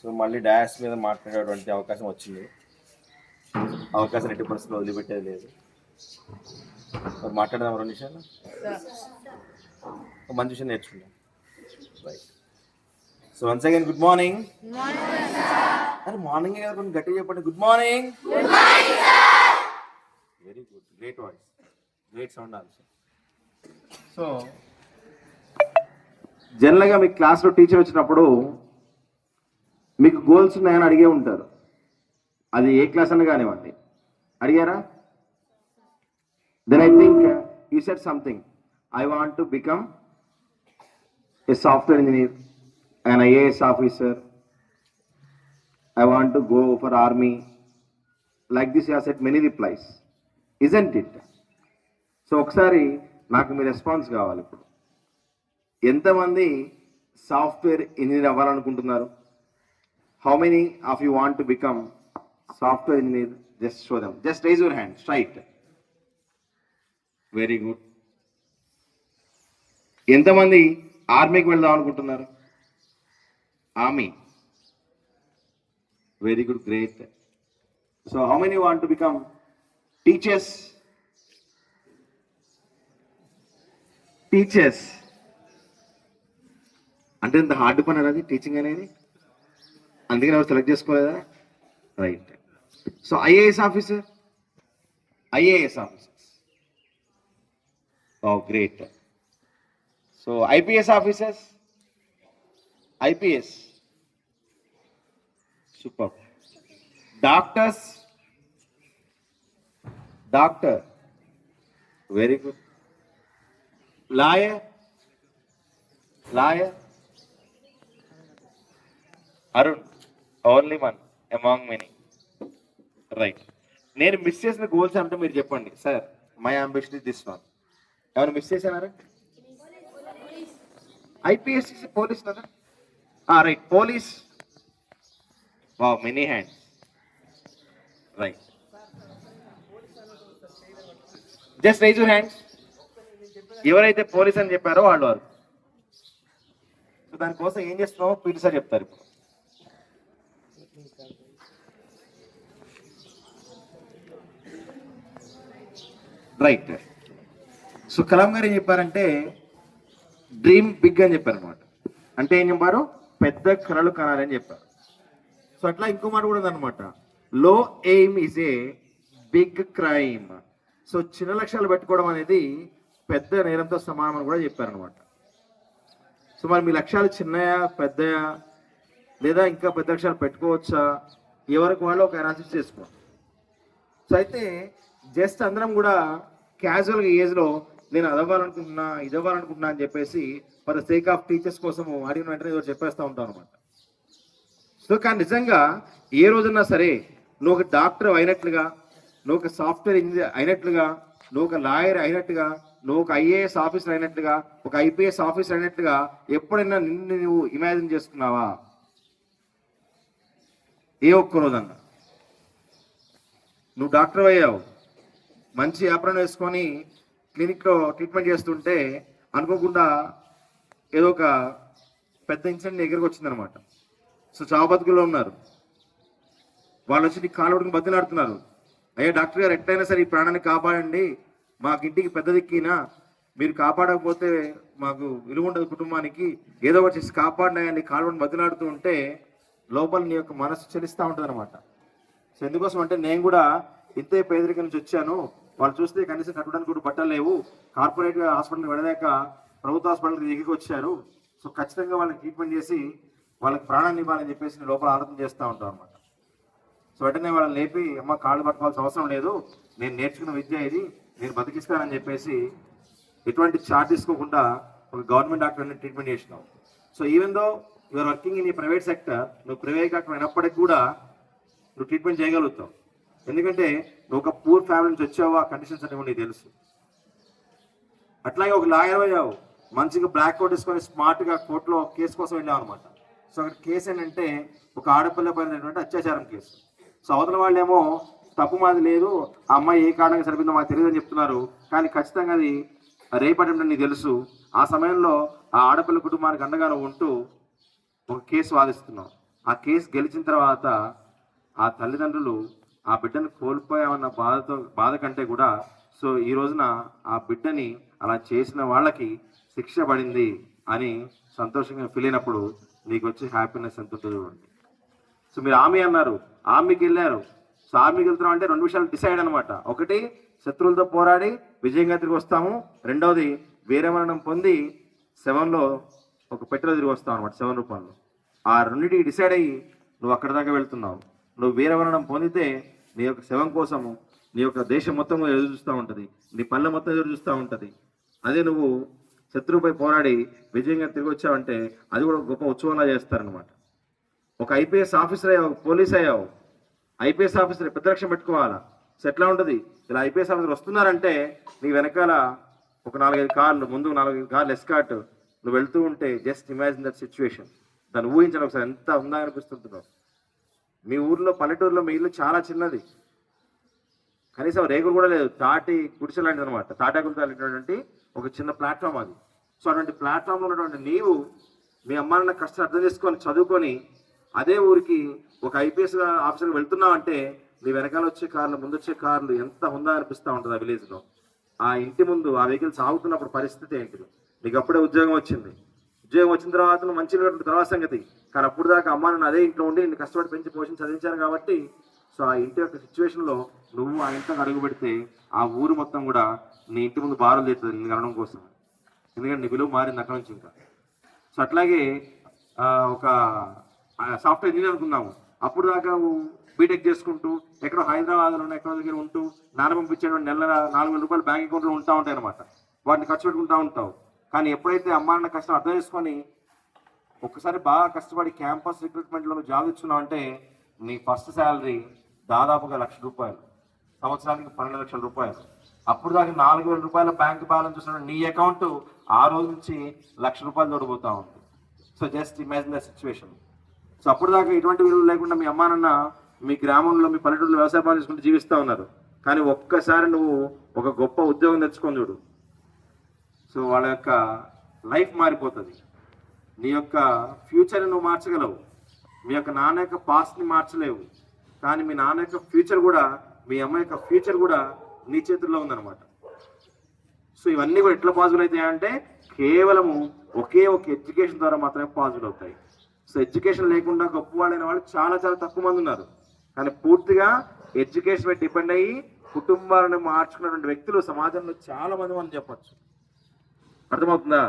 So మళ్ళీ dash మీద మాట్లాడేటువంటి అవకాశం వచ్చింది. అవకాశం ఎట్టి పరిస్థితుల్లో వదిలిపెట్టేది లేదు. మరి మాట్లాడదాం 2 నిమిషాలు. మంచి విషయం నేర్చుకుందాం. Right. So once again good morning. అరే మార్నింగ్ కదా, కొంచెం గట్టిగా చెప్పండి. Good morning. Very good, great voice, great sound also. So జనరల్గా మీకు క్లాస్లో టీచర్ వచ్చినప్పుడు మీకు గోల్స్ ఉన్నాయని అడిగే ఉంటారు. అది ఏ క్లాస్ అన్న కానివ్వండి. అడిగారా? Then I think you said something. I want to become a software engineer, an IAS officer, I want to go for army. Like this you have said many replies, isn't it? So ఒకసారి నాకు మీ response కావాలి. ఇప్పుడు ఎంతమంది software engineer అవ్వాలనుకుంటున్నారు? How many of you want to become software engineer? Just show them, just raise your hand straight. Very good. ఎంతమంది ఆర్మీకి వెళ్దాం అనుకుంటున్నారు? Army. Very good, great. So how many want to become teachers? Teachers అంటే ఇంత hard పని అది teaching అనేది, అందుకని ఎవరు సెలెక్ట్ చేసుకోలేదా? Right. So IAS officer, IAS officers, oh great. So IPS officers, IPS, super. Doctors, doctor, very good. Lawyer, lawyer, Arun, only one among many. Right. నేను miss చేసిన గోల్స్ అంటే మీరు చెప్పండి. Sir my ambition is this one. ఎవరు miss చేశానారా? IPS, police కదా? Right, police. Wow, many hands. Right, just raise your hands. ఎవరైతే police అని చెప్పారో వాళ్ళు వారు. సో దానికోసం ఏం చేస్తున్నామో పీటీ సార్ చెప్తారు ఇప్పుడు. రైట్. సో కలాం గారు ఏం చెప్పారంటే డ్రీమ్ బిగ్ అని చెప్పారు అనమాట. అంటే ఏం చెప్పారు? పెద్ద కళలు కనాలని చెప్పారు. సో అట్లా ఇంకో మాట కూడా ఉందన్నమాట, low aim is a big crime. So చిన్న లక్ష్యాలు పెట్టుకోవడం అనేది పెద్ద నేరంతో సమానం అని కూడా చెప్పారనమాట. సో మరి మీ లక్ష్యాలు చిన్నయా, పెద్దయా, లేదా ఇంకా పెద్ద లక్ష్యాలు పెట్టుకోవచ్చా? ఎవరికి వాళ్ళు ఒక అనాలిసిస్ చేసుకోండి. సో అయితే జస్ట్ అందరం కూడా క్యాజువల్గా ఏజ్లో నేను అదవ్వాలనుకుంటున్నా, ఇది అవ్వాలనుకుంటున్నా అని చెప్పేసి for the sake of teachers కోసము అడిగిన వెంటనే ఎవరు చెప్పేస్తూ ఉంటాం అనమాట. సో కానీ నిజంగా ఏ రోజున్నా సరే నువ్వు ఒక డాక్టర్ అయినట్లుగా, నువ్వు ఒక సాఫ్ట్వేర్ ఇంజనీర్ అయినట్లుగా, నువ్వు ఒక లాయర్ అయినట్టుగా, నువ్వు ఒక ఐఏఎస్ ఆఫీసర్ అయినట్టుగా, ఒక ఐపీఎస్ ఆఫీసర్ అయినట్టుగా ఎప్పుడైనా నిన్ను నువ్వు ఇమాజిన్ చేసుకున్నావా? ఏ ఒక్క రోజన్నా నువ్వు డాక్టర్ అయ్యావు, మంచి వ్యాపారం వేసుకొని క్లినిక్లో ట్రీట్మెంట్ చేస్తుంటే అనుకోకుండా ఏదో ఒక పెద్ద ఇన్సిడెంట్ దగ్గరకు వచ్చిందనమాట. సో చావు బతుకుల్లో ఉన్నారు. వాళ్ళు వచ్చి నీకు కాలు పట్టుకుని బతిలాడుతున్నారు, అయ్యా డాక్టర్ గారు ఎట్లయినా సరే ఈ ప్రాణాన్ని కాపాడండి, మాకు ఇంటికి పెద్ద దిక్కినా, మీరు కాపాడకపోతే మాకు విలువ ఉండదు కుటుంబానికి, ఏదో ఒకటి చేసి కాపాడినాయని కాలు పట్టుకుని బతిలాడుతూ ఉంటే లోపల నీ యొక్క మనసు చలిస్తూ ఉంటుంది అనమాట. సో ఎందుకోసం అంటే నేను కూడా ఇంతే పేదరికం నుంచి వచ్చాను, వాళ్ళు చూస్తే కనీసం కట్టడానికి కూడా బట్టలు లేవు, కార్పొరేట్ హాస్పిటల్కి వెళ్ళలేక ప్రభుత్వ హాస్పిటల్కి దిగి వచ్చారు. సో ఖచ్చితంగా వాళ్ళకి ట్రీట్మెంట్ చేసి వాళ్ళకి ప్రాణాన్ని ఇవ్వాలని చెప్పేసి నేను లోపల ఆలోచన చేస్తూ ఉంటాను అనమాట. సో వెంటనే వాళ్ళని లేపి, అమ్మ కాళ్ళు పట్టుకోవాల్సిన అవసరం లేదు, నేను నేర్చుకున్న విద్య ఇది, నేను బతికిస్తానని చెప్పేసి ఎటువంటి ఛార్జ్ తీసుకోకుండా ఒక గవర్నమెంట్ డాక్టర్ని ట్రీట్మెంట్ చేసినావు. So even though you're working in ఈ ప్రైవేట్ సెక్టర్, నువ్వు ప్రైవేట్ డాక్టర్ అయినప్పటికీ కూడా నువ్వు ట్రీట్మెంట్ చేయగలుగుతావు. ఎందుకంటే నువ్వు ఒక పూర్ ఫ్యామిలీ నుంచి వచ్చావు, ఆ కండిషన్స్ అనేవి నీకు తెలుసు. అట్లాగే ఒక లాయర్ అయ్యావు, మంచిగా బ్లాక్ కోట్ వేసుకొని స్మార్ట్గా కోర్టులో కేసు కోసం వెళ్ళావు అనమాట. సో అక్కడ కేసు ఏంటంటే ఒక ఆడపిల్ల పైన అత్యాచారం కేసు. సో అవతల వాళ్ళేమో తప్పు మాది లేదు, ఆ అమ్మాయి ఏ కారణంగా సరిపోయిందో మాకు తెలియదని చెప్తున్నారు, కానీ ఖచ్చితంగా అది రేపటి నీకు తెలుసు. ఆ సమయంలో ఆ ఆడపిల్ల కుటుంబానికి అండగా ఉంటూ ఒక కేసు వాదిస్తున్నావు. ఆ కేసు గెలిచిన తర్వాత ఆ తల్లిదండ్రులు ఆ బిడ్డను కోల్పోయామన్న బాధ కంటే కూడా సో ఈ రోజున ఆ బిడ్డని అలా చేసిన వాళ్ళకి శిక్ష పడింది అని సంతోషంగా ఫీల్ అయినప్పుడు నీకు వచ్చే హ్యాపీనెస్ ఎంత ఉంటుందో చూడండి. సో మీరు ఆర్మీ అన్నారు, ఆర్మీకి వెళ్ళారు. సో ఆర్మీకి వెళ్తున్నాం అంటే 2 విషయాలు డిసైడ్ అనమాట. ఒకటి, శత్రువులతో పోరాడి విజయంగా తిరిగి వస్తాము. రెండవది, వీరమరణం పొంది శవంలో ఒక పెట్టెలో తిరిగి వస్తావు అనమాట, శవం రూపంలో. ఆ రెండింటికి డిసైడ్ అయ్యి నువ్వు అక్కడ దాకా వెళ్తున్నావు. నువ్వు వీరమరణం పొందితే నీ యొక్క శవం కోసము నీ యొక్క దేశం మొత్తం ఎదురు చూస్తూ ఉంటుంది, నీ పల్లె మొత్తం ఎదురు చూస్తూ ఉంటుంది. అదే నువ్వు శత్రువుపై పోరాడి విజయంగా తిరిగి వచ్చావంటే అది కూడా గొప్ప ఉత్సవంలా చేస్తారనమాట. ఒక ఐపీఎస్ ఆఫీసర్ అయ్యావు, పోలీస్ అయ్యావు. ఐపీఎస్ ఆఫీసర్ పెద్ద లక్ష్యం పెట్టుకోవాలా. సో ఎట్లా ఉంటుంది, ఇలా ఐపీఎస్ ఆఫీసర్ వస్తున్నారంటే నీ వెనకాల ఒక 4-5 కార్లు, ముందు 4-5 కార్లు ఎస్కాట్, నువ్వు వెళ్తూ ఉంటే జస్ట్ ఇమాజిన్ దట్ సిచ్యువేషన్. దాన్ని ఊహించడం ఒకసారి ఎంత ఉందా అనిపిస్తుంటుందో. మీ ఊర్లో, పల్లెటూరులో మీ ఇల్లు చాలా చిన్నది, కనీసం రేకులు కూడా లేదు, తాటి గుడిసె లాంటిది అనమాట. తాటాకులతో అనేటువంటి ఒక చిన్న ప్లాట్ఫామ్ అది. సో అటువంటి ప్లాట్ఫామ్లో ఉన్నటువంటి నీవు మీ అమ్మ నాన్న కష్టాలు అర్థం చేసుకొని చదువుకొని అదే ఊరికి ఒక ఐపీఎస్ ఆఫీసర్కి వెళ్తున్నావు అంటే నీ వెనకాల వచ్చే కార్లు, ముందు వచ్చే కార్లు ఎంత ఉందా అనిపిస్తూ ఉంటుంది ఆ విలేజ్లో. ఆ ఇంటి ముందు ఆ వెహికల్ సాగుతున్నప్పుడు పరిస్థితి ఏంటిది. నీకు అప్పుడే ఉద్యోగం వచ్చింది, ఉద్యోగం వచ్చిన తర్వాత నువ్వు మంచిగా తర్వాత సంగతి. కానీ అప్పుడు దాకా అమ్మ నాన్న అదే ఇంట్లో ఉండి నిన్ను కష్టపడి పెంచి పోషించి చదివించారు కాబట్టి సో ఆ ఇంటి యొక్క సిచ్యువేషన్లో నువ్వు ఆ ఇంట్లోకి అడుగు పెడితే ఆ ఊరు మొత్తం కూడా నీ ఇంటి ముందు బారులు తెస్తుంది నిన్ను కనడం కోసం. ఎందుకంటే నీ విలువ మారింది అక్కడ నుంచి ఇంకా. సో అట్లాగే ఒక సాఫ్ట్వేర్ ఇంజనీర్ అనుకున్నాము, అప్పుడు దాకా బీటెక్ చేసుకుంటూ ఎక్కడో హైదరాబాద్లో ఎక్కడో దగ్గర ఉంటూ నాన్న పంపించేటువంటి నెల 4,000 రూపాయలు బ్యాంక్ అకౌంట్లో ఉంటా ఉంటాయి అనమాట. వాటిని ఖర్చు పెట్టుకుంటూ ఉంటావు. కానీ ఎప్పుడైతే అమ్మా నాన్న కష్టం అర్థం చేసుకొని ఒక్కసారి బాగా కష్టపడి క్యాంపస్ రిక్రూట్మెంట్లో జాబ్ ఇచ్చున్నావు అంటే నీ ఫస్ట్ శాలరీ దాదాపుగా 1,00,000 రూపాయలు, సంవత్సరానికి 12 లక్షల రూపాయలు. అప్పుడు దాకా 4,000 రూపాయల బ్యాంక్ బ్యాలెన్స్ చూసిన నీ అకౌంట్ ఆ రోజు నుంచి 1,00,000 రూపాయలు తోడిపోతూ ఉంది. So just imagine the situation. So అప్పుడు దాకా ఎటువంటి విలువ లేకుండా మీ అమ్మా నాన్న మీ గ్రామంలో, మీ పల్లెటూరులో వ్యవసాయ పనులు చేసుకుంటూ జీవిస్తూ ఉన్నారు. కానీ ఒక్కసారి నువ్వు ఒక గొప్ప ఉద్యోగం తెచ్చుకొని చూడు, సో వాళ్ళ యొక్క లైఫ్ మారిపోతుంది. నీ యొక్క ఫ్యూచర్ని నువ్వు మార్చగలవు. మీ యొక్క నాన్న యొక్క పాస్ట్ని మార్చలేవు, కానీ మీ నాన్న యొక్క ఫ్యూచర్ కూడా, మీ అమ్మ యొక్క ఫ్యూచర్ కూడా నీ చేతుల్లో ఉందన్నమాట. సో ఇవన్నీ కూడా ఎట్లా పాసిబుల్ అవుతాయి అంటే కేవలము ఒకే ఒక ఎడ్యుకేషన్ ద్వారా మాత్రమే పాసిబుల్ అవుతాయి. సో ఎడ్యుకేషన్ లేకుండా గొప్పవాళ్ళైన వాళ్ళు చాలా చాలా తక్కువ మంది ఉన్నారు. కానీ పూర్తిగా ఎడ్యుకేషన్ మీద డిపెండ్ అయ్యి కుటుంబాలను మార్చుకున్నటువంటి వ్యక్తులు సమాజంలో చాలా మంది మనం చెప్పచ్చు. అర్థమవుతుందా?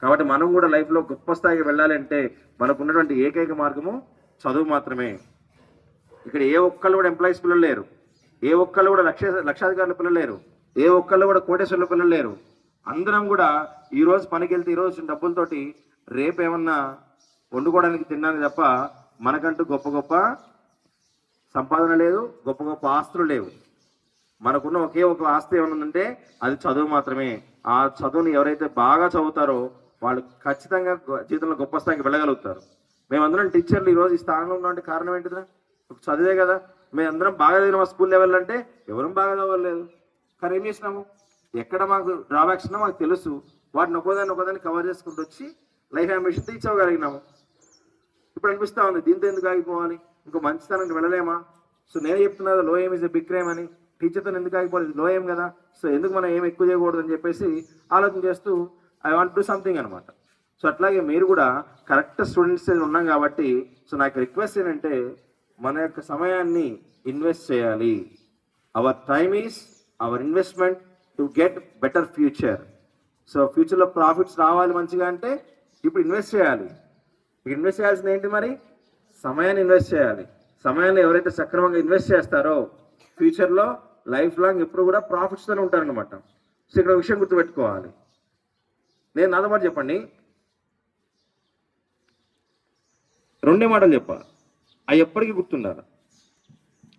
కాబట్టి మనం కూడా లైఫ్లో గొప్ప స్థాయికి వెళ్ళాలి అంటే మనకు ఉన్నటువంటి ఏకైక మార్గము చదువు మాత్రమే. ఇక్కడ ఏ ఒక్కళ్ళు కూడా ఎంప్లాయీస్ పిల్లలు లేరు, ఏ ఒక్కళ్ళు కూడా లక్షాధికారుల పిల్లలు లేరు, ఏ ఒక్కళ్ళు కూడా కోటేశ్వరుల పిల్లలు లేరు. అందరం కూడా ఈరోజు పనికి వెళ్తే ఈరోజు డబ్బులతోటి రేపు ఏమన్నా వండుకోవడానికి తినడానికి తప్ప మనకంటూ గొప్ప గొప్ప సంపాదన లేదు, గొప్ప గొప్ప ఆస్తులు లేవు. మనకున్న ఒకే ఒక ఆస్తి ఏమన్నంటే అది చదువు మాత్రమే. ఆ చదువుని ఎవరైతే బాగా చదువుతారో వాళ్ళు ఖచ్చితంగా జీవితంలో గొప్ప స్థాయికి వెళ్ళగలుగుతారు. మేమందరం టీచర్లు ఈరోజు ఈ స్థానంలో ఉన్నటువంటి కారణం ఏంటిదా? చదివే కదా. మేమందరం బాగా చదివిన మా స్కూల్ లెవెల్ అంటే ఎవరు బాగా చదవలేదు. కానీ ఏం చేసినాము, ఎక్కడ మాకు డ్రాబ్యాక్స్ ఉన్నా మాకు తెలుసు, వాటిని ఒకదాన్ని కవర్ చేసుకుంటూ వచ్చి లైఫ్ అంబిషన్ తీర్చగలిగినాము. ఇప్పుడు అనిపిస్తూ ఉంది దీంతో ఎందుకు ఆగిపోవాలి, ఇంకో మంచి స్థానానికి వెళ్ళలేమా? సో నేను చెప్తున్నా లో ఏం ఇస్ ఎ బిగ్ క్రైమ్ అని, టీచర్తో ఎందుకు ఆగిపోవాలి, లో ఏం కదా, సో ఎందుకు మనం ఏం ఎక్కువ చేయకూడదు అని చెప్పేసి ఆలోచన చేస్తూ ఐ వాంట్ టు సంథింగ్ అనమాట. సో అట్లాగే మీరు కూడా కరెక్ట్ స్టూడెంట్స్ ఉన్నాం కాబట్టి సో నాకు రిక్వెస్ట్ ఏంటంటే మన యొక్క సమయాన్ని ఇన్వెస్ట్ చేయాలి. Our time is our investment to get better future. So ఫ్యూచర్లో ప్రాఫిట్స్ రావాలి మంచిగా అంటే ఇప్పుడు ఇన్వెస్ట్ చేయాలి. ఇన్వెస్ట్ చేయాల్సింది ఏంటి మరి? సమయాన్ని ఇన్వెస్ట్ చేయాలి. సమయాన్ని ఎవరైతే సక్రమంగా ఇన్వెస్ట్ చేస్తారో ఫ్యూచర్లో లైఫ్ లాంగ్ ఎప్పుడు కూడా ప్రాఫిట్స్తోనే ఉంటారనమాట. సో ఇక్కడ విషయం గుర్తుపెట్టుకోవాలి. నేను నాతో మాట చెప్పండి, 2 మాటలు చెప్పా, అవి ఎప్పటికీ గుర్తుండాలి.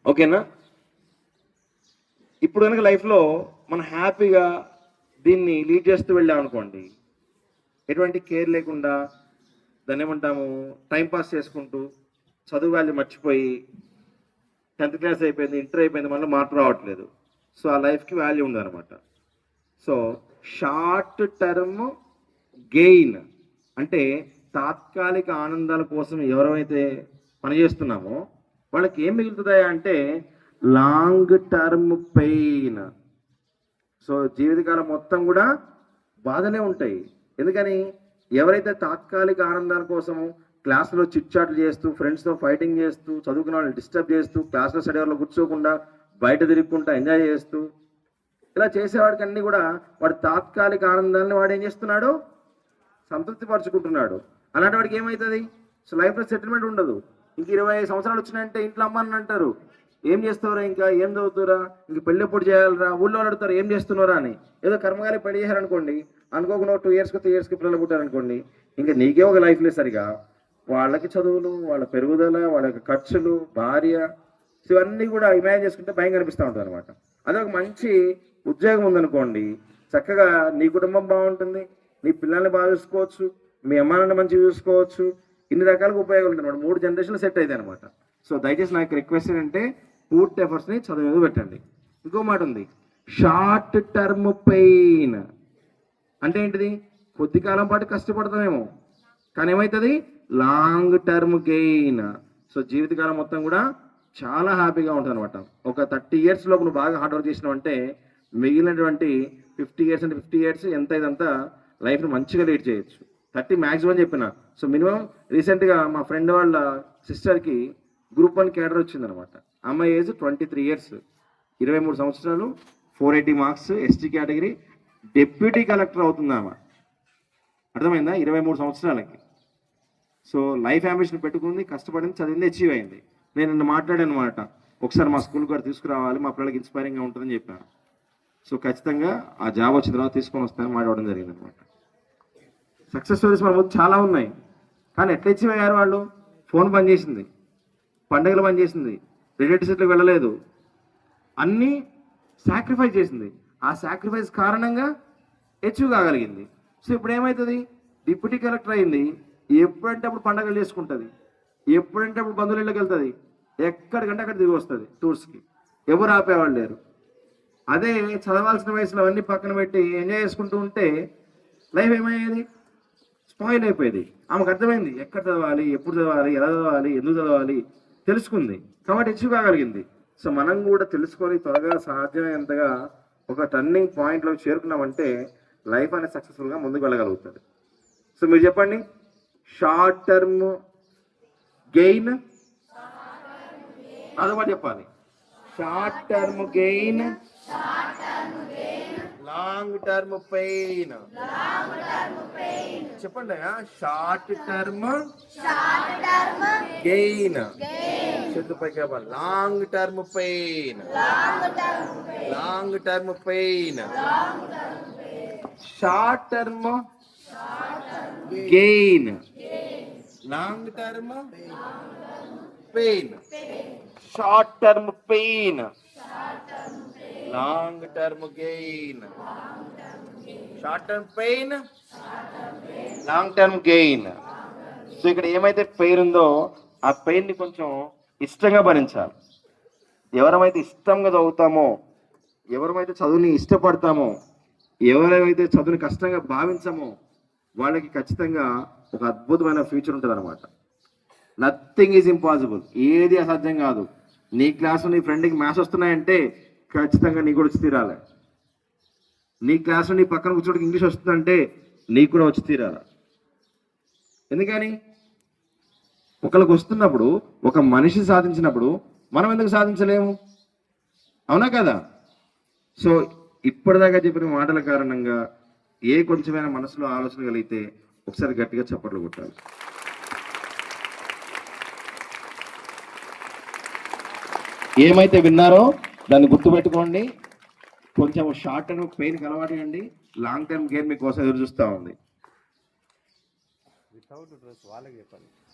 ఓకేనా? ఇప్పుడు కనుక లైఫ్లో మనం హ్యాపీగా దీన్ని లీడ్ చేస్తూ వెళ్ళాం అనుకోండి, ఎటువంటి కేర్ లేకుండా దాన్ని ఏమంటాము టైంపాస్ చేసుకుంటూ చదువు వాల్యూ మర్చిపోయి 10th క్లాస్ అయిపోయింది, ఇంటర్ అయిపోయింది, మళ్ళీ మార్పు రావట్లేదు. సో ఆ లైఫ్కి వాల్యూ ఉందన్నమాట. సో షార్ట్ టర్మ్ గెయిన్ అంటే తాత్కాలిక ఆనందాల కోసం ఎవరైతే పని చేస్తున్నామో వాళ్ళకి ఏం మిగులుతుందా అంటే లాంగ్ టర్మ్ పెయిన్. సో జీవితకాలం మొత్తం కూడా బాధనే ఉంటాయి. ఎందుకని ఎవరైతే తాత్కాలిక ఆనందాల కోసము క్లాసులో చిట్ చాట్లు చేస్తూ ఫ్రెండ్స్తో ఫైటింగ్ చేస్తూ చదువుకున్న వాళ్ళని డిస్టర్బ్ చేస్తూ క్లాస్లో స్టడీ అవర్లో కూర్చోకుండా బయట తిరుగుకుంటా ఎంజాయ్ చేస్తూ ఇలా చేసేవాడికి అన్నీ కూడా వాడు తాత్కాలిక ఆనందాన్ని వాడు ఏం చేస్తున్నాడు, సంతృప్తి పరుచుకుంటున్నాడు. అలాంటి వాడికి ఏమవుతుంది, సో లైఫ్లో సెటిల్మెంట్ ఉండదు. ఇంక 25 సంవత్సరాలు వచ్చినాయంటే ఇంట్లో అమ్మని అంటారు, ఏం చేస్తావురా, ఇంకా ఏం చదువుతురా, ఇంక పెళ్ళి ఎప్పుడు చేయాలరా, ఊళ్ళో అడుగుతారు ఏం చేస్తున్నారా అని. ఏదో కర్మగాలి పెళ్లి చేశారనుకోండి, అనుకోకుండా 2 ఇయర్స్కి 3 ఇయర్స్కి పిల్లలు పుట్టారనుకోండి, ఇంకా నీకే ఒక లైఫ్ లేదు సరిగా. వాళ్ళకి చదువులు, వాళ్ళ పెరుగుదల, వాళ్ళ ఖర్చులు, భార్య, ఇవన్నీ కూడా ఇమాజిన్ చేసుకుంటే భయం కనిపిస్తూ ఉంటుంది అనమాట. అదే ఒక మంచి ఉద్యోగం ఉందనుకోండి, చక్కగా నీ కుటుంబం బాగుంటుంది, నీ పిల్లల్ని బాగా చూసుకోవచ్చు, మీ అమ్మానాన్ని మంచిగా చూసుకోవచ్చు, ఇన్ని రకాలుగా ఉపయోగాలు ఉంటాయి అనమాట. 3 జనరేషన్లు సెట్ అవుతాయి అనమాట. సో దయచేసి నాకు రిక్వెస్ట్ ఏంటంటే పూర్తి ఎఫర్ట్స్ని చదువు మీద పెట్టండి. ఇంకో మాట ఉంది, షార్ట్ టర్మ్ పెయిన్ అంటే ఏంటిది, కొద్ది కాలం పాటు కష్టపడతామేమో కానీ ఏమవుతుంది, లాంగ్ టర్మ్ గెయిన్. సో జీవితకాలం మొత్తం కూడా చాలా హ్యాపీగా ఉంటుంది అనమాట. ఒక 30 ఇయర్స్ లోపు నువ్వు బాగా హార్డ్ వర్క్ చేసినావు అంటే మిగిలినటువంటి 50 ఇయర్స్ అంటే 50 ఇయర్స్ ఎంత ఇదంతా లైఫ్ని మంచిగా లీడ్ చేయొచ్చు. 30 మ్యాక్సిమం చెప్పిన. సో మినిమం రీసెంట్గా మా ఫ్రెండ్ వాళ్ళ సిస్టర్కి గ్రూప్ 1 క్యాడర్ వచ్చిందనమాట. అమ్మాయి ఏజ్ 23 ఇయర్స్, 23 సంవత్సరాలు, 480 marks, ST category, deputy collector అవుతుంది ఆమె. అర్థమైందా, 23 సంవత్సరాలకి. సో లైఫ్ అంబిషన్ పెట్టుకుంది, కష్టపడింది, చదివింది, అచీవ్ అయింది. నేను నిన్న మాట్లాడాను అనమాట, ఒకసారి మా స్కూల్ కూడా తీసుకురావాలి, మా పిల్లలకి ఇన్స్పైరింగ్గా ఉంటుందని చెప్పాను. సో ఖచ్చితంగా ఆ జాబ్ వచ్చిన తర్వాత తీసుకొని వస్తానని మాట్లాడడం జరిగింది అనమాట. సక్సెస్ స్టోరీస్ మన ముందు చాలా ఉన్నాయి, కానీ ఎట్లా అచీవ్ అయ్యారు వాళ్ళు, ఫోన్ బంద్ చేసింది, పండుగలు బంద్ చేసింది, రిలేటివ్స్కి వెళ్ళలేదు, అన్నీ సాక్రిఫైస్ చేసింది. ఆ సాక్రిఫైస్ కారణంగా అచీవ్ కాగలిగింది. సో ఇప్పుడు ఏమవుతుంది, డిప్యూటీ కలెక్టర్ అయింది, ఎప్పుడంటే అప్పుడు పండుగలు చేసుకుంటుంది, ఎప్పుడంటే అప్పుడు బంధువుల ఇళ్ళకి వెళ్తుంది, ఎక్కడికంటే అక్కడ దిగి వస్తుంది టూర్స్కి, ఎవరు ఆపేవాళ్ళు లేరు. అదే చదవాల్సిన వయసులో అవన్నీ పక్కన పెట్టి ఎంజాయ్ చేసుకుంటూ ఉంటే లైఫ్ ఏమయ్యేది, స్పాయిల్ అయిపోయేది. ఆమెకు అర్థమైంది ఎక్కడ చదవాలి, ఎప్పుడు చదవాలి, ఎలా చదవాలి, ఎందుకు చదవాలి తెలుసుకుంది, కాబట్టి అచీవ్ కాగలిగింది. సో మనం కూడా తెలుసుకొని త్వరగా సాధ్యమైనంతగా ఒక టర్నింగ్ పాయింట్లో చేరుకున్నామంటే లైఫ్ అనేది సక్సెస్ఫుల్గా ముందుకు వెళ్ళగలుగుతుంది. సో మీరు చెప్పండి, షార్ట్ టర్మ్ గెయిన్, అదొకటి చెప్పాలి, short term gain, long term pain. చెప్పండి, షార్ట్ టర్మ్ గెయిన్, చేతులపైకి long term pain, long term pain, short term gain, long term pain, short term pain, long term gain, short term pain, long term gain. So ఇక్కడ ఏమైతే pain ఉందో ఆ పెయిన్ని కొంచెం ఇష్టంగా భరించాలి. ఎవరమైతే ఇష్టంగా చదువుతామో, ఎవరమైతే చదువుని ఇష్టపడతామో, ఎవరైతే చదువుని కష్టంగా భావించమో వాళ్ళకి ఖచ్చితంగా ఒక అద్భుతమైన ఫ్యూచర్ ఉంటుంది అనమాట. నథింగ్ ఈజ్ ఇంపాసిబుల్, ఏది అసాధ్యం కాదు. నీ క్లాసు నీ ఫ్రెండ్కి మ్యాథ్స్ వస్తున్నాయంటే ఖచ్చితంగా నీకు కూడా వచ్చి తీరాలి. నీ క్లాసు నీ పక్కన కూర్చోడికి ఇంగ్లీష్ వస్తుందంటే నీకు కూడా వచ్చి తీరాలి. ఎందుకని ఒకరికి వస్తున్నప్పుడు, ఒక మనిషి సాధించినప్పుడు మనం ఎందుకు సాధించలేము, అవునా కదా? సో ఇప్పటిదాకా చెప్పిన మాటల కారణంగా ఏ కొంచెమైనా మనసులో ఆలోచన కలిగితే ఒకసారి గట్టిగా చప్పట్లు కొట్టాలి. ఏమైతే విన్నారో దాన్ని గుర్తుపెట్టుకోండి. కొంచెం షార్ట్ టర్మ్ పెయిన్ అలవాటండి, లాంగ్ టర్మ్ గెయిన్ మీకోసం ఎదురు చూస్తూ ఉంది.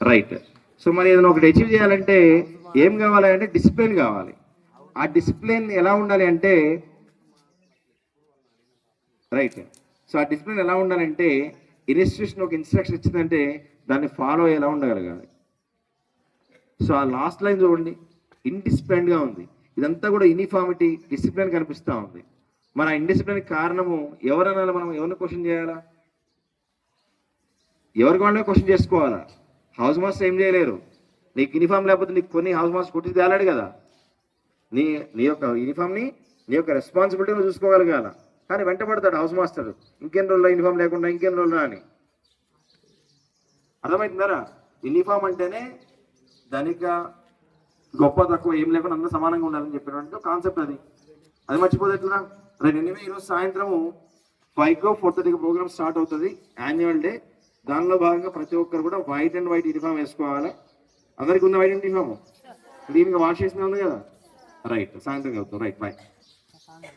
రైట్. సో మరి ఏదైనా ఒకటి అచీవ్ చేయాలంటే ఏం కావాలి అంటే డిసిప్లిన్ కావాలి. ఆ డిసిప్లిన్ ఎలా ఉండాలి అంటే, రైట్, సో ఆ డిసిప్లిన్ ఎలా ఉండాలంటే ఇన్స్టిట్యూషన్ ఒక ఇన్స్ట్రక్షన్ ఇచ్చిందంటే దాన్ని ఫాలో ఎలా ఉండగలగాలి. సో ఆ లాస్ట్ లైన్ చూడండి, ఇండిసిప్లిన్గా ఉంది. ఇదంతా కూడా యూనిఫామిటీ, డిసిప్లిన్ కనిపిస్తూ ఉంది. మన ఇండిసిప్లిన్ కారణము ఎవరన్నా మనం ఎవరిని క్వశ్చన్ చేయాలా, ఎవరికి వాళ్ళనే క్వశ్చన్ చేసుకోవాలా. హౌస్ మాస్టర్ ఏం చేయలేరు, నీకు యూనిఫామ్ లేకపోతే నీకు కొన్ని హౌస్ మాస్టర్ కొట్టి తేలాడు కదా. నీ నీ యొక్క యూనిఫామ్ని నీ యొక్క రెస్పాన్సిబిలిటీ నువ్వు చూసుకోగలగాల. కానీ వెంటబడతాడు హౌస్ మాస్టర్, ఇంకెన్ని రోజుల్లో యూనిఫామ్ లేకుండా ఇంకెన్ని రోజుల్లో అని. అర్థమవుతుందారా? యూనిఫామ్ అంటేనే ధనిక గొప్ప తక్కువ ఏం లేకుండా అందరూ సమానంగా ఉండాలని చెప్పినట్టు కాన్సెప్ట్ అది. అది మర్చిపోతే ఎట్లా? రైట్. ఎనివే ఈరోజు సాయంత్రము 5 4:30 ప్రోగ్రామ్ స్టార్ట్ అవుతుంది, యాన్యువల్ డే. దానిలో భాగంగా ప్రతి ఒక్కరు కూడా వైట్ అండ్ వైట్ యూనిఫామ్ వేసుకోవాలి. అందరికి ఉన్న వైట్ అండ్ యూనిఫామ్ క్లీన్గా వాష్ చేసిన ఉంది కదా. రైట్, సాయంత్రం అవుతుంది. Right, bye.